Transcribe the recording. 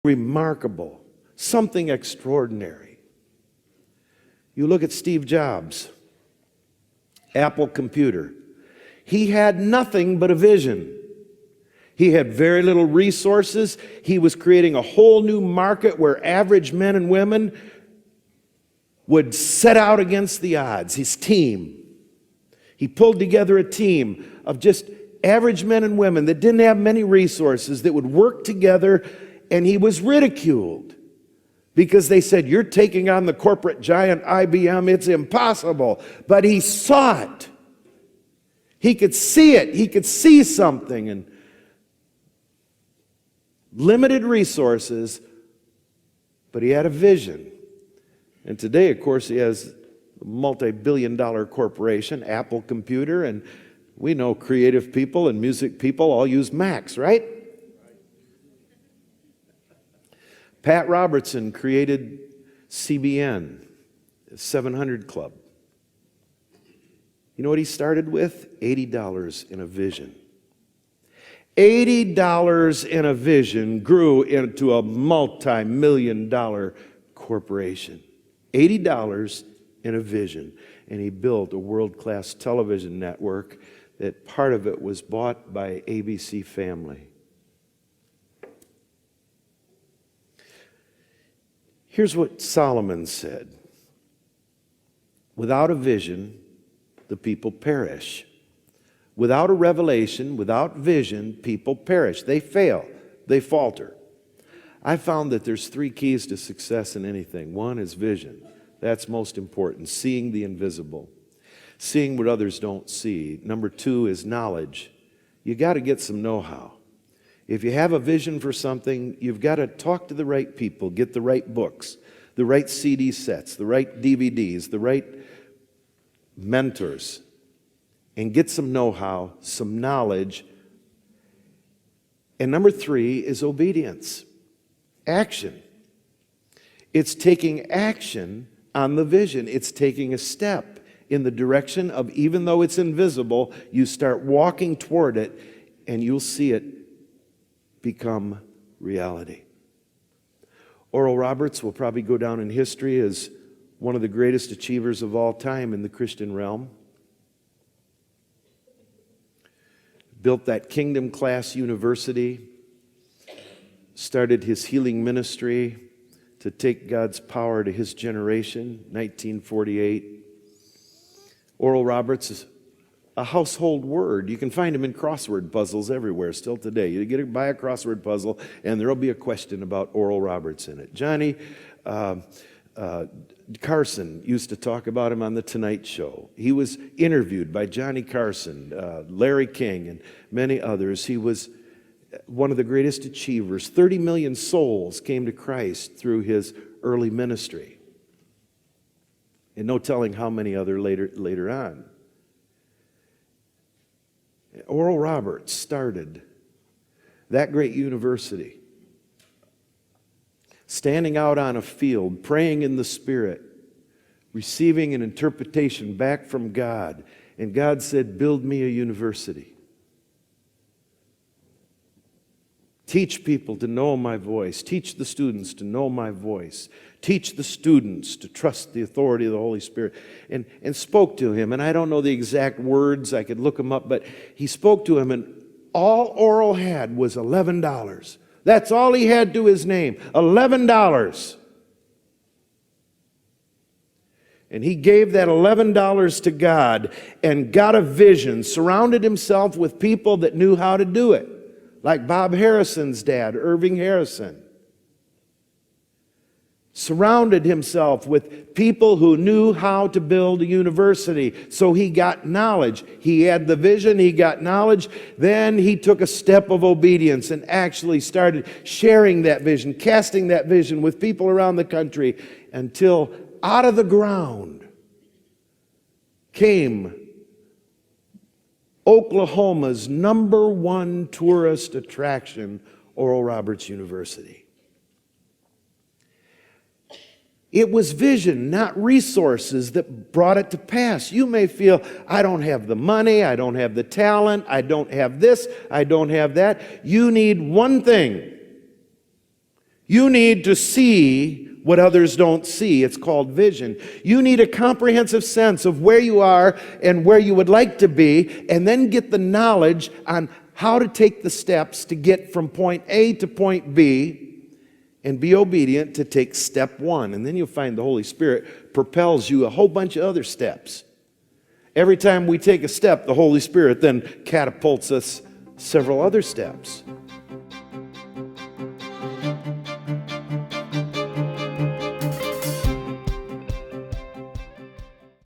remarkable, something extraordinary. You look at Steve Jobs, Apple computer. He had nothing but a vision. He had very little resources. He was creating a whole new market where average men and women would set out against the odds. His team. He pulled together a team of just average men and women that didn't have many resources that would work together, and he was ridiculed because they said, "You're taking on the corporate giant IBM, it's impossible." But he saw it. He could see it. He could see something. And limited resources, but he had a vision. And today, of course, he has a multi-billion-dollar corporation, Apple Computer, and we know creative people and music people all use Macs, right? Pat Robertson created CBN, 700 Club. You know what he started with? $80 in a vision. $80 in a vision grew into a multi-million-dollar corporation. $80 in a vision. And he built a world-class television network that part of it was bought by ABC Family. Here's what Solomon said. Without a vision, the people perish. Without a revelation, without vision, people perish. They fail. They falter. I found that there's 3 keys to success in anything. 1 is vision. That's most important. Seeing the invisible. Seeing what others don't see. Number 2 is knowledge. You got to get some know-how. If you have a vision for something, you've got to talk to the right people, get the right books, the right CD sets, the right DVDs, the right mentors, and get some know-how, some knowledge. And number 3 is obedience, action. It's taking action on the vision. It's taking a step in the direction of, even though it's invisible, you start walking toward it, and you'll see it become reality. Oral Roberts will probably go down in history as one of the greatest achievers of all time in the Christian realm. Built that kingdom-class university, started his healing ministry to take God's power to his generation, 1948. Oral Roberts is a household word. You can find him in crossword puzzles everywhere still today. You buy a crossword puzzle, and there'll be a question about Oral Roberts in it. Johnny Carson used to talk about him on The Tonight Show. He was interviewed by Johnny Carson, Larry King, and many others. He was one of the greatest achievers. 30 million souls came to Christ through his early ministry. And no telling how many other later on. Oral Roberts started that great university, standing out on a field, praying in the Spirit, receiving an interpretation back from God. And God said, "Build me a university. Teach people to know my voice. Teach the students to know my voice. Teach the students to trust the authority of the Holy Spirit." And spoke to him. And I don't know the exact words. I could look them up. But he spoke to him, and all Oral had was $11. That's all he had to his name, $11. And he gave that $11 to God and got a vision, surrounded himself with people that knew how to do it, like Bob Harrison's dad, Irving Harrison. Surrounded himself with people who knew how to build a university. So he got knowledge. He had the vision, he got knowledge. Then he took a step of obedience and actually started sharing that vision, casting that vision with people around the country, until out of the ground came Oklahoma's #1 tourist attraction, Oral Roberts University. It was vision, not resources, that brought it to pass. You may feel, I don't have the money, I don't have the talent, I don't have this, I don't have that. You need one thing. You need to see what others don't see. It's called vision. You need a comprehensive sense of where you are and where you would like to be, and then get the knowledge on how to take the steps to get from point A to point B, and be obedient to take step one. And then you'll find the Holy Spirit propels you a whole bunch of other steps. Every time we take a step, the Holy Spirit then catapults us several other steps.